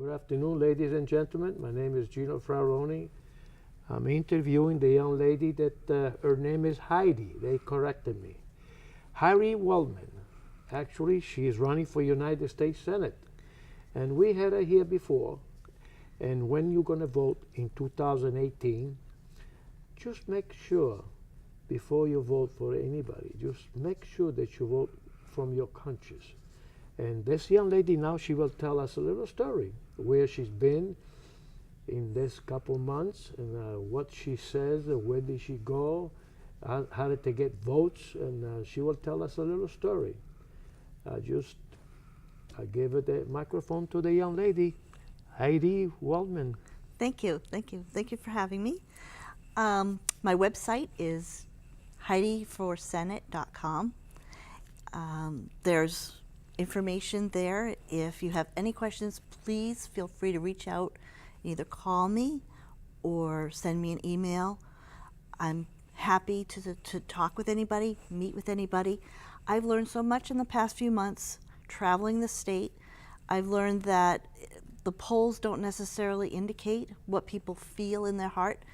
Good afternoon, ladies and gentlemen. My name is Gino Frauroni. I'm interviewing the young lady that her name is Heidi. They corrected me. Heidi Wellman. Actually, she is running for United States Senate. And we had her here before. And when you're going to vote in 2018, just make sure before you vote for anybody, just make sure that you vote from your conscience. And this young lady now, she will tell us a little story, where she's been in this couple months, and what she says, where did she go, how did they get votes, and she will tell us a little story. I gave her the microphone to the young lady, Heidi Wellman. Thank you for having me. My website is HeidiForSenate.com. There's information there. If you have any questions, please feel free to reach out. Either call me or send me an email. I'm happy to talk with anybody, meet with anybody. I've learned so much in the past few months traveling the state. I've learned that the polls don't necessarily indicate what people feel in their heart.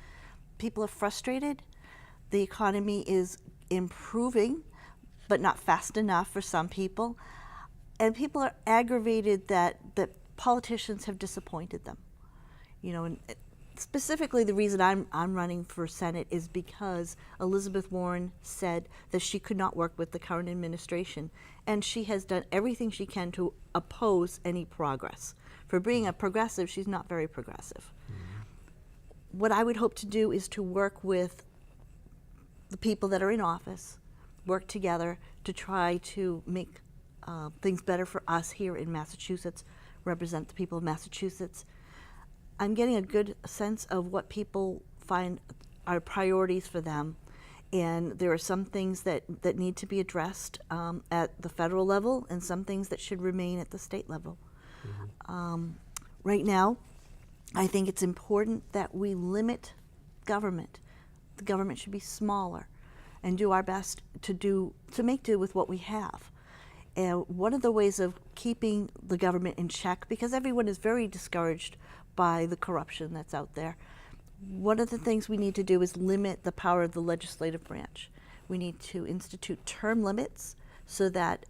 People are frustrated. The economy is improving, but not fast enough for some people. And people are aggravated that politicians have disappointed them. You know, and specifically the reason I'm running for Senate is because Elizabeth Warren said that she could not work with the current administration, and she has done everything she can to oppose any progress. For being a progressive, she's not very progressive. Mm-hmm. What I would hope to do is to work with the people that are in office, work together to try to make things better for us here in Massachusetts, represent the people of Massachusetts. I'm getting a good sense of what people find are priorities for them, and there are some things that need to be addressed at the federal level and some things that should remain at the state level. Mm-hmm. Right now, I think it's important that we limit government. The government should be smaller and do our best to make do with what we have. And one of the ways of keeping the government in check, because everyone is very discouraged by the corruption that's out there, one of the things we need to do is limit the power of the legislative branch. We need to institute term limits so that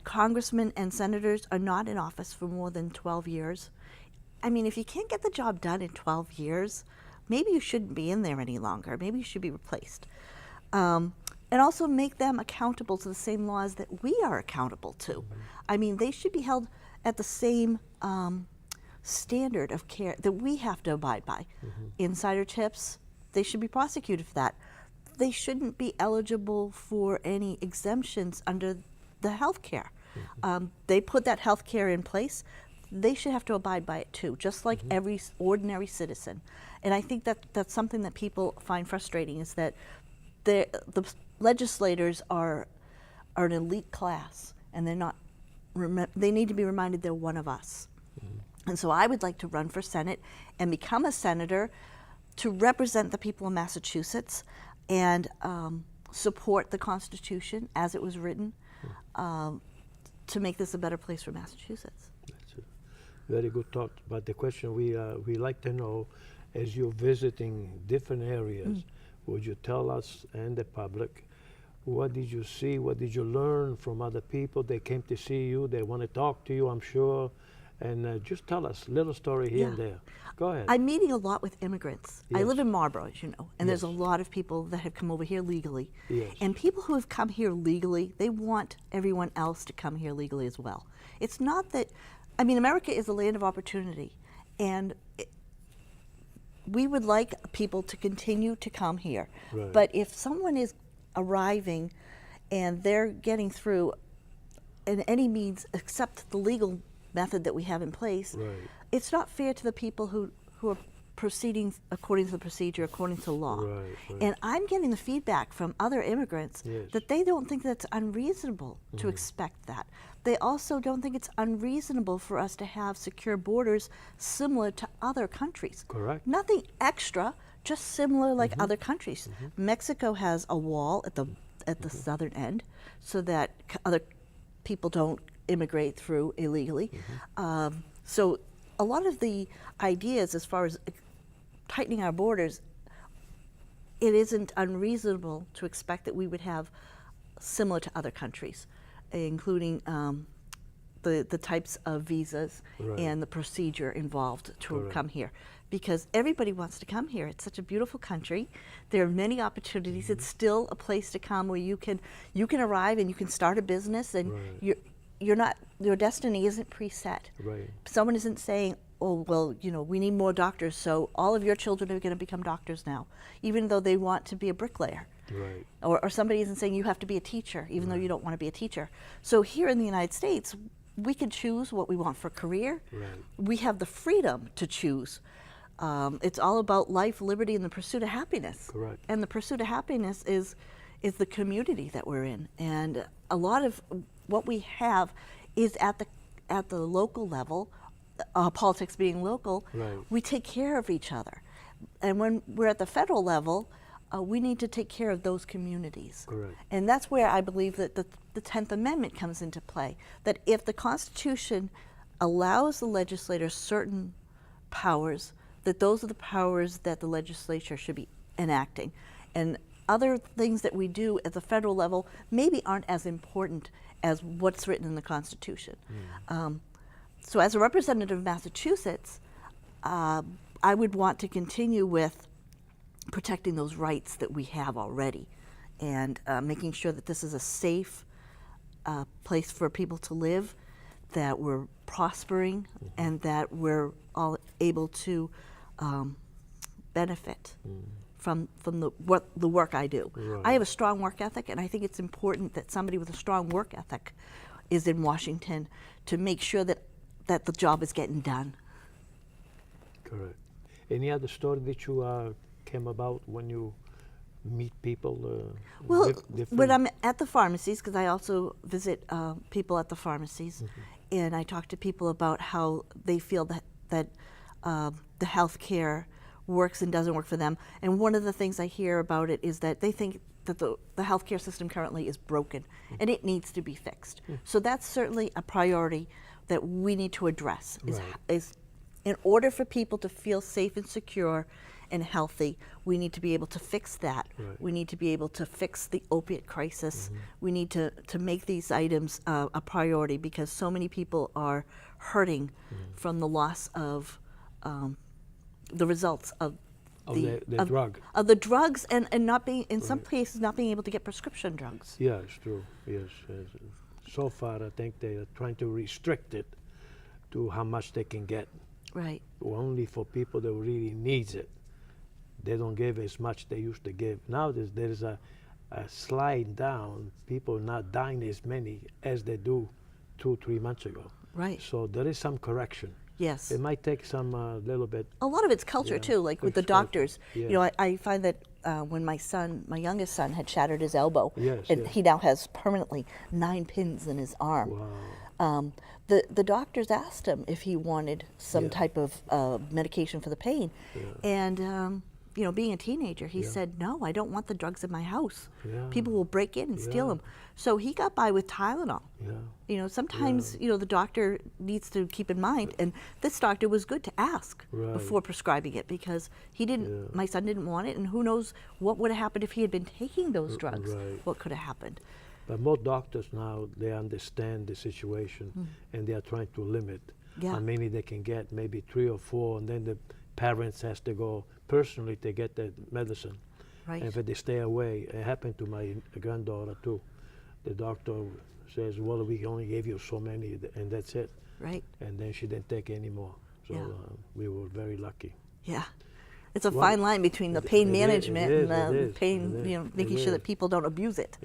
congressmen and senators are not in office for more than 12 years. I mean, if you can't get the job done in 12 years, maybe you shouldn't be in there any longer. Maybe you should be replaced. And also make them accountable to the same laws that we are accountable to. Mm-hmm. I mean, they should be held at the same standard of care that we have to abide by. Mm-hmm. Insider tips, they should be prosecuted for that. They shouldn't be eligible for any exemptions under the health care. Mm-hmm. They put that health care in place. They should have to abide by it too, just like mm-hmm. every ordinary citizen. And I think that's something that people find frustrating, is that the legislators are an elite class, and they're not. They need to be reminded they're one of us. Mm-hmm. And so I would like to run for Senate and become a senator to represent the people of Massachusetts and support the Constitution as it was written, to make this a better place for Massachusetts. That's a very good thought. But the question we like to know, as you're visiting different areas, would you tell us and the public, what did you see, what did you learn from other people? They came to see you, they want to talk to you, I'm sure. And just tell us a little story here and there. Go ahead. I'm meeting a lot with immigrants. Yes. I live in Marlborough, as you know, and yes. there's a lot of people that have come over here legally. Yes. And people who have come here legally, they want everyone else to come here legally as well. It's not that, I mean, America is a land of opportunity, and we would like people to continue to come here. Right. But if someone is arriving and they're getting through in any means except the legal method that we have in place, right. It's not fair to the people who are proceeding according to the procedure, according to law. Right, right. And I'm getting the feedback from other immigrants that they don't think that's unreasonable to expect that. They also don't think it's unreasonable for us to have secure borders similar to other countries. Correct. Nothing extra, just similar like other countries. Mexico has a wall at the southern end so that other people don't immigrate through illegally. So a lot of the ideas as far as tightening our borders, it isn't unreasonable to expect that we would have similar to other countries, including the types of visas and the procedure involved to come here. Because everybody wants to come here. It's such a beautiful country. There are many opportunities. It's still a place to come where you can arrive and you can start a business, and you're not, your destiny isn't preset. Someone isn't saying, oh, well, you know, we need more doctors, so all of your children are going to become doctors now, even though they want to be a bricklayer. Or somebody isn't saying you have to be a teacher, even though you don't want to be a teacher. So here in the United States, we can choose what we want for a career. We have the freedom to choose. It's all about life, liberty, and the pursuit of happiness. And the pursuit of happiness is the community that we're in. And a lot of what we have is at the local level, politics being local, we take care of each other. And when we're at the federal level, we need to take care of those communities. And that's where I believe that the 10th Amendment comes into play. That if the Constitution allows the legislator certain powers, that those are the powers that the legislature should be enacting. And other things that we do at the federal level maybe aren't as important as what's written in the Constitution. So as a representative of Massachusetts, I would want to continue with protecting those rights that we have already, and making sure that this is a safe place for people to live, that we're prospering, and that we're all able to benefit from the work I do. I have a strong work ethic, and I think it's important that somebody with a strong work ethic is in Washington to make sure that the job is getting done. Any other story that you came about when you meet people? Well, when I'm at the pharmacies, because I also visit people at the pharmacies, and I talk to people about how they feel that the health care works and doesn't work for them. And one of the things I hear about it is that they think that the healthcare system currently is broken and it needs to be fixed. So that's certainly a priority that we need to address. Is in order for people to feel safe and secure and healthy, we need to be able to fix that. We need to be able to fix the opiate crisis. We need to make these items a priority, because so many people are hurting from the loss of the results of the drug. Of the drugs, and not being, in some cases, not being able to get prescription drugs. Yeah, it's true. Yes. So far, I think they are trying to restrict it to how much they can get. Only for people that really needs it. They don't give as much they used to give. Now there's a slide down. People are not dying as many as they do 2-3 months ago. So there is some correction. It might take some little bit. A lot of it's culture too, like with the doctors. You know, I find that when my youngest son had shattered his elbow, and he now has permanently 9 pins in his arm. The doctors asked him if he wanted some type of medication for the pain, and you know, being a teenager, he said, no, I don't want the drugs in my house. People will break in and steal them. So he got by with Tylenol. You know, sometimes, you know, the doctor needs to keep in mind, and this doctor was good to ask before prescribing it, because he didn't, my son didn't want it, and who knows what would have happened if he had been taking those drugs, what could have happened. But most doctors now, they understand the situation, and they are trying to limit how many they can get, maybe 3 or 4, and then the parents has to go personally to get the medicine. And if they stay away, it happened to my granddaughter too. The doctor says, well, we only gave you so many, and that's it. And then she didn't take any more. So we were very lucky. It's a fine line between the pain management and the pain, you know, making sure that people don't abuse it.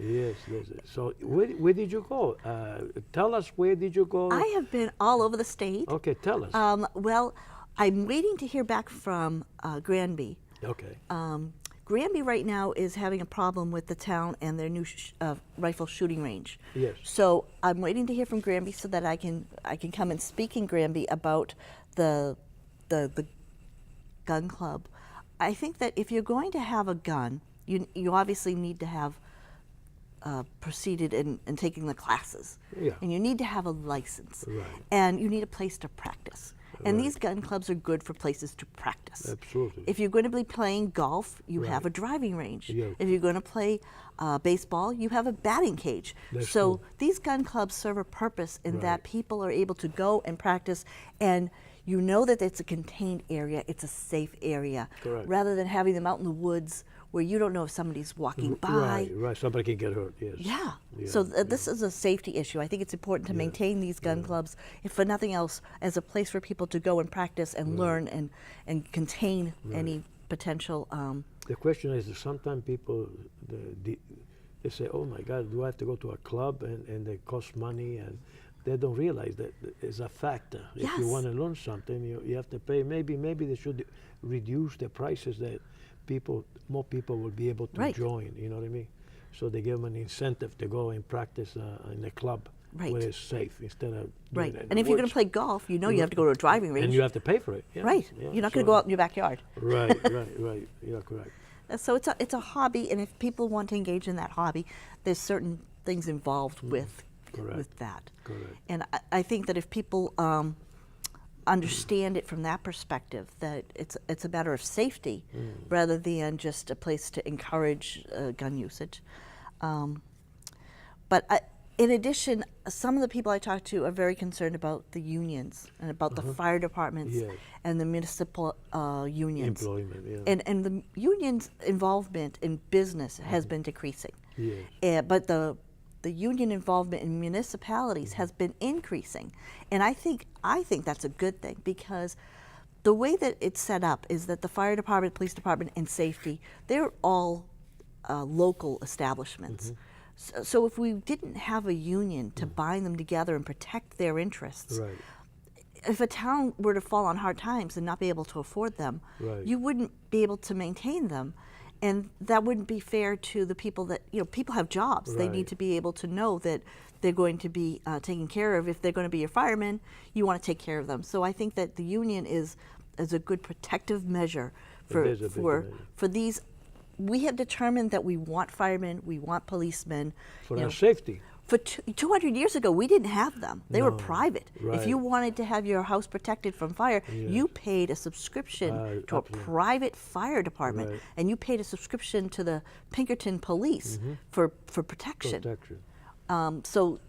So where did you go? Tell us, where did you go? I have been all over the state. Okay, tell us. Well, I'm waiting to hear back from Granby. Granby right now is having a problem with the town and their new rifle shooting range. So I'm waiting to hear from Granby so that I can come and speak in Granby about the gun club. I think that if you're going to have a gun, you obviously need to have proceeded in taking the classes. And you need to have a license. And you need a place to practice. And Right. these gun clubs are good for places to practice. Absolutely. If you're going to be playing golf, you Right. have a driving range. Yeah. If you're going to play baseball, you have a batting cage. That's So true. these gun clubs serve a purpose in Right. that people are able to go and practice, and you know that it's a contained area, it's a safe area, Correct. rather than having them out in the woods where you don't know if somebody's walking by. Right, right. Somebody can get hurt, yes. Yeah. Yeah, So this is a safety issue. I think it's important to Yeah. maintain these gun clubs, if for nothing else, as a place for people to go and practice and learn and contain any potential. The question is that sometimes people, they say, oh my God, do I have to go to a club and they cost money, and they don't realize that it's a factor. If you Yes. want to learn something, you have to pay. Maybe they should reduce the prices that more people will be able to Right. join, you know what I mean? So they give them an incentive to go and practice in a club Right. where it's safe instead of doing Right. it in And the if you're going woods. to play golf, you know you have to go to a driving range. And you have to pay for it. Yeah, Right. yeah, You're not going so- to go out in your backyard. Right, right. You're correct. So it's a hobby, and if people want to engage in that hobby, there's certain things involved with Correct. that. Correct. And I think that if people understand it from that perspective, that it's a matter of safety rather than just a place to encourage gun usage. But in addition, some of the people I talk to are very concerned about the unions and about the fire departments Yes. and the municipal unions. Employment, yeah. And the union's involvement in business has been decreasing. Yes. But the union involvement in municipalities has been increasing. And I think that's a good thing, because the way that it's set up is that the fire department, police department, and safety, they're all local establishments. So if we didn't have a union to bind them together and protect their interests, Right. if a town were to fall on hard times and not be able to afford them, Right. you wouldn't be able to maintain them. And that wouldn't be fair to the people that, people have jobs. They need Right. to be able to know that they're going to be taken care of. If they're going to be your firemen, you want to take care of them. So I think that the union is a good protective measure It is a big measure. for these. We have determined that we want firemen, we want policemen. For you our know, safety. for 200 years ago, we didn't have them. They were No, private. If you right. wanted to have your house protected from fire, you paid a subscription to a absolutely. private fire department, Right. and you paid a subscription to the Pinkerton Police for protection. So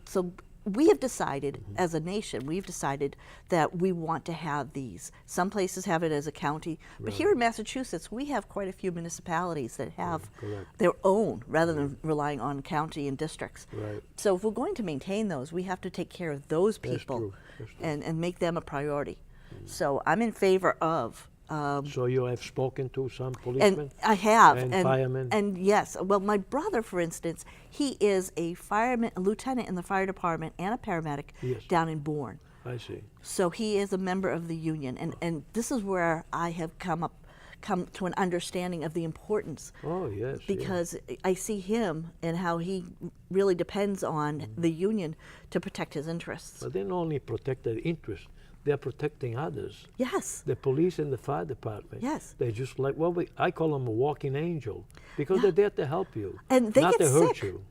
we have decided, as a nation, we've decided that we want to have these. Some places have it as a county, but here in Massachusetts, we have quite a few municipalities that have correct. their own, rather than relying on county and districts. Right. So if we're going to maintain those, we have to take care of those That's people true. That's true. and make them a priority. So I'm in favor of. So you have spoken to some And policemen? I have. And firemen? And yes. Well, my brother, for instance, he is a fireman, a lieutenant in the fire department and a paramedic Yes. down in Bourne. I see. So he is a member of the union. And this is where I have come to an understanding of the importance. Oh, yes. Because I see him and how he really depends on the union to protect his interests. But they don't only protect their interests, they're protecting others. Yes. The police and the fire department. Yes. They're just like, I call them a walking angel, because Yeah. they're there to help you, And they not get to hurt sick. you.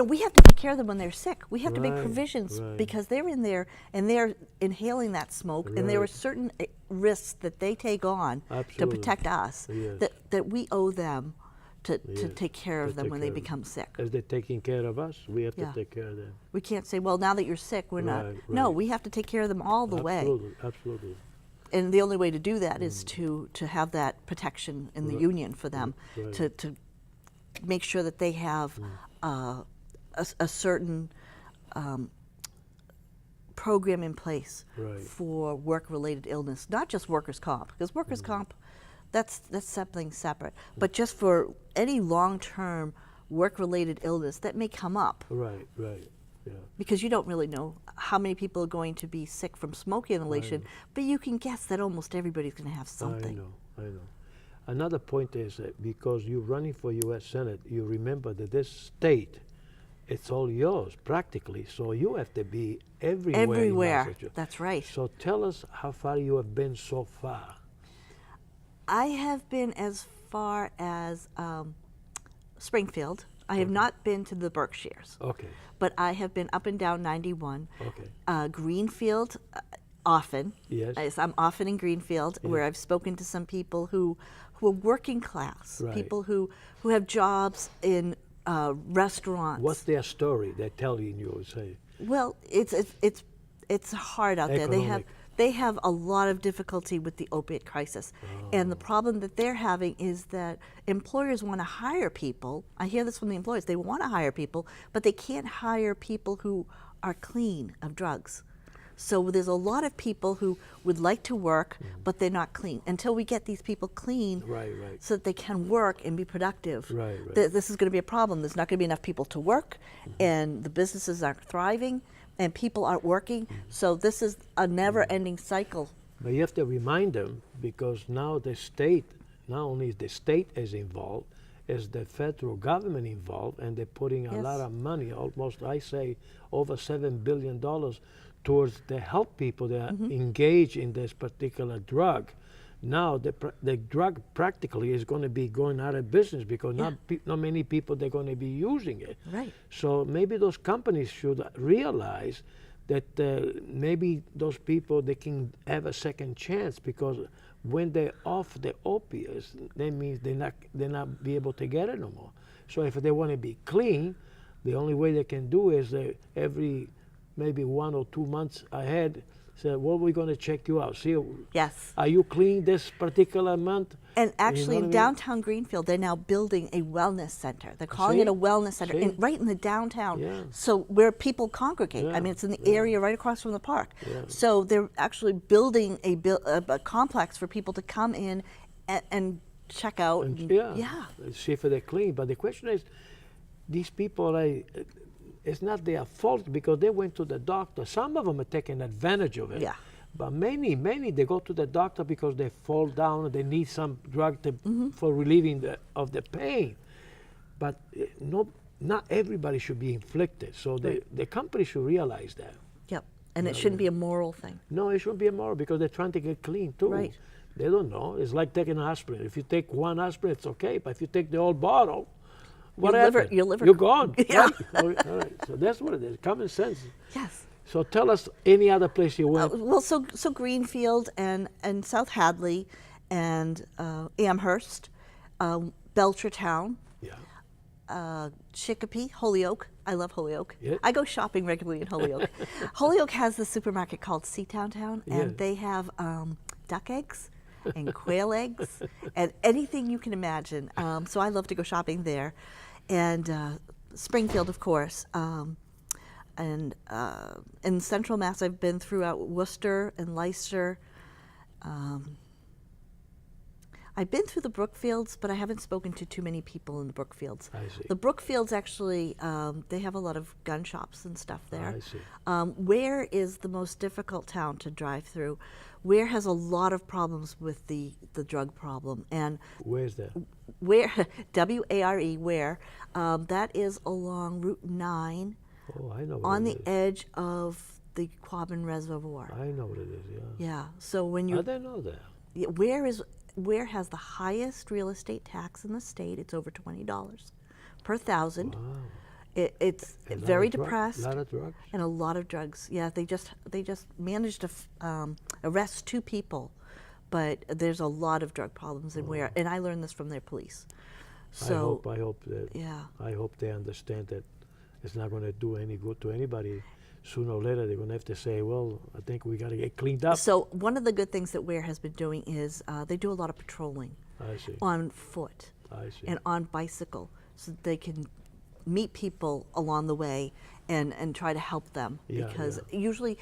We have to take care of them when they're sick. We have to make Right, provisions right. because they're in there and they're inhaling that smoke, and there are Right. certain risks that they take on to Absolutely. protect us Yes. that we owe them to Yes, take care to of them take when they care of them. become sick. As they're taking care of us, we have Yeah. to take care of them. We can't say, well, now that you're sick, we're not. Right, No, right. we have to take care of them all the way. Absolutely, absolutely. And the only way to do that is to have that protection in the Right. union for them, Right. to make sure that they have a certain program in place Right. for work-related illness, not just workers' comp, because workers' comp, that's something separate, but just for any long-term work-related illness that may come up, Right, right, yeah. because you don't really know how many people are going to be sick from smoke inhalation, but you can guess that almost everybody's going to have something. I know. Another point is that because you're running for U.S. Senate, you remember that this state, it's all yours practically, so you have to be everywhere. in Everywhere, Massachusetts. that's right. So tell us how far you have been so far. I have been as far as Springfield. I have not been to the Berkshires, Okay, but I have been up and down 91. okay. Greenfield, often. Yes. I'm often in Greenfield, where I've spoken to some people who are working class, Right. people who have jobs in restaurants. What's their story? They're telling you, say. Well, it's hard out there. Economic. They have a lot of difficulty with the opiate crisis, and the problem that they're having is that employers want to hire people. I hear this from the employers. They want to hire people, but they can't hire people who are clean of drugs. So there's a lot of people who would like to work, but they're not clean. Until we get these people clean, Right. so that they can work and be productive, Right. this is going to be a problem. There's not going to be enough people to work, and the businesses aren't thriving, and people aren't working. So this is a never-ending cycle. But you have to remind them, because now the state, not only is the state is involved, is the federal government involved, and they're putting a lot of money, almost, I say, over $7 billion towards to help people that are engaged in this particular drug. Now the drug practically is going to be going out of business, because not many people they're going to be using it. Right. So maybe those companies should realize that maybe those people, they can have a second chance, because when they're off the opiates, that means they're not be able to get it no more. So if they want to be clean, the only way they can do is every maybe 1 or 2 months ahead, say, well, we're going to check you out. See, Yes. are you clean this particular month? And actually, what I in mean? downtown Greenfield, they're now building a wellness center. They're calling it a wellness center, See? right in the downtown. Yeah. So where people congregate. I Yeah, mean, it's in the area right across from the park. Yeah. So they're actually building a complex for people to come in and check out. And Yeah. see if they're clean. But the question is, these people, it's not their fault, because they went to the doctor. Some of them are taking advantage of it. Yeah. But many, they go to the doctor because they fall down and they need some drug for relieving of the pain. But not everybody should be inflicted. So the company should realize that. Yep. And it shouldn't be a moral thing. No, it shouldn't be immoral, because they're trying to get clean too. Right. They don't know. It's like taking aspirin. If you take one aspirin, it's okay. But if you take the whole bottle, what happened? Your liver. You're gone. Yeah. Right? All right. So that's what it is. Common sense. Yes. So tell us any other place you went. Well, so Greenfield and South Hadley and Amherst, Belchertown, Chicopee, Holyoke. I love Holyoke. Yeah. I go shopping regularly in Holyoke. Holyoke has the supermarket called Seatown Town, and they have duck eggs and quail eggs and anything you can imagine. So I love to go shopping there. And Springfield, of course. And in Central Mass, I've been throughout Worcester and Leicester. I've been through the Brookfields, but I haven't spoken to too many people in the Brookfields. I see. The Brookfields actually, they have a lot of gun shops and stuff there. I see. Ware is the most difficult town to drive through. Ware has a lot of problems with the drug problem. And Where's that? Ware, W-A-R-E, Ware, that is along Route 9 Oh, I know what on it the is. edge of the Quabbin Reservoir. I know what it is, yeah. Yeah, so when I you didn't know that. Ware has the highest real estate tax in the state. It's over $20 per thousand. Wow. It's A lot very of depressed. A lot of drugs? And a lot of drugs. Yeah, they just managed to arrest 2 people, but there's a lot of drug problems in Ware, and I learned this from their police. So I hope that. yeah. I hope they understand that it's not going to do any good to anybody. Sooner or later, they're going to have to say, "Well, I think we got to get cleaned up." So one of the good things that Ware has been doing is they do a lot of patrolling I see. on foot I see. and on bicycle, so that they can meet people along the way and try to help them, Yeah, because usually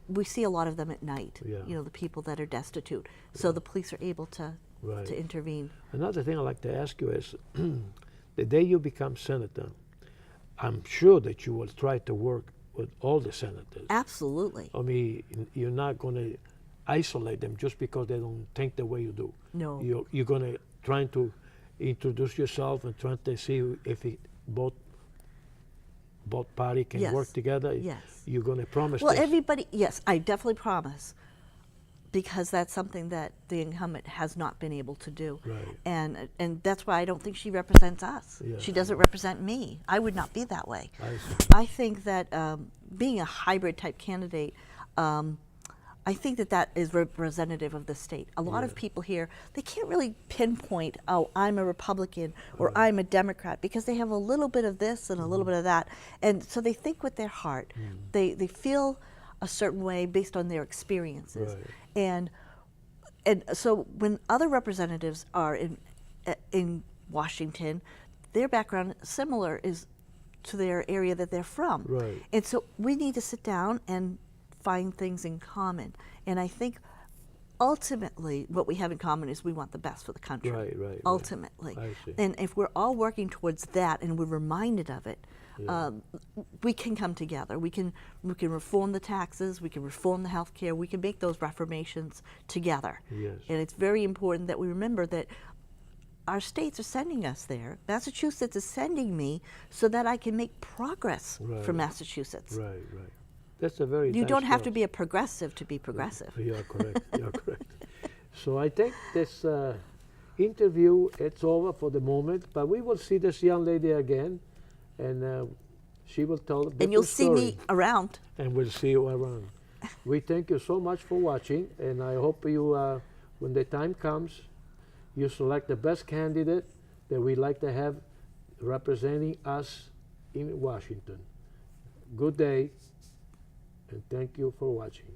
we see a lot of them at night. Yeah. You know, the people that are destitute. So the police are able to Right. intervene. Another thing I'd like to ask you is, the day you become senator, I'm sure that you will try to work with all the senators. Absolutely. I mean, you're not going to isolate them just because they don't think the way you do. No. You're going to try to introduce yourself and try to see if both parties can Yes. work together. Yes. You're going to promise Well, this. everybody, yes, I definitely promise, because that's something that the incumbent has not been able to do. Right. And that's why I don't think she represents us. Yeah, She I doesn't represent me. I would not be that way. I see. I think that being a hybrid type candidate, I think that that is representative of the state. A lot of people here, they can't really pinpoint, oh, I'm a Republican or I'm a Democrat, because they have a little bit of this and a little bit of that. And so they think with their heart. They feel a certain way based on their experiences. And so when other representatives are in Washington, their background similar is to their area that they're from. And so we need to sit down and find things in common. And I think ultimately what we have in common is we want the best for the country. Ultimately. I see. And if we're all working towards that and we're reminded of it, we can come together. We can reform the taxes, we can reform the health care, we can make those reformations together. And it's very important that we remember that our states are sending us there. Massachusetts is sending me so that I can make progress for Massachusetts. That's a very You nice don't have to thought. be a progressive to be progressive. You are correct. You are correct. So I think this interview, it's over for the moment, but we will see this young lady again, and she will tell a different And you'll see story. me around. And we'll see you around. We thank you so much for watching, and I hope you, when the time comes, you select the best candidate that we like to have representing us in Washington. Good day, and thank you for watching.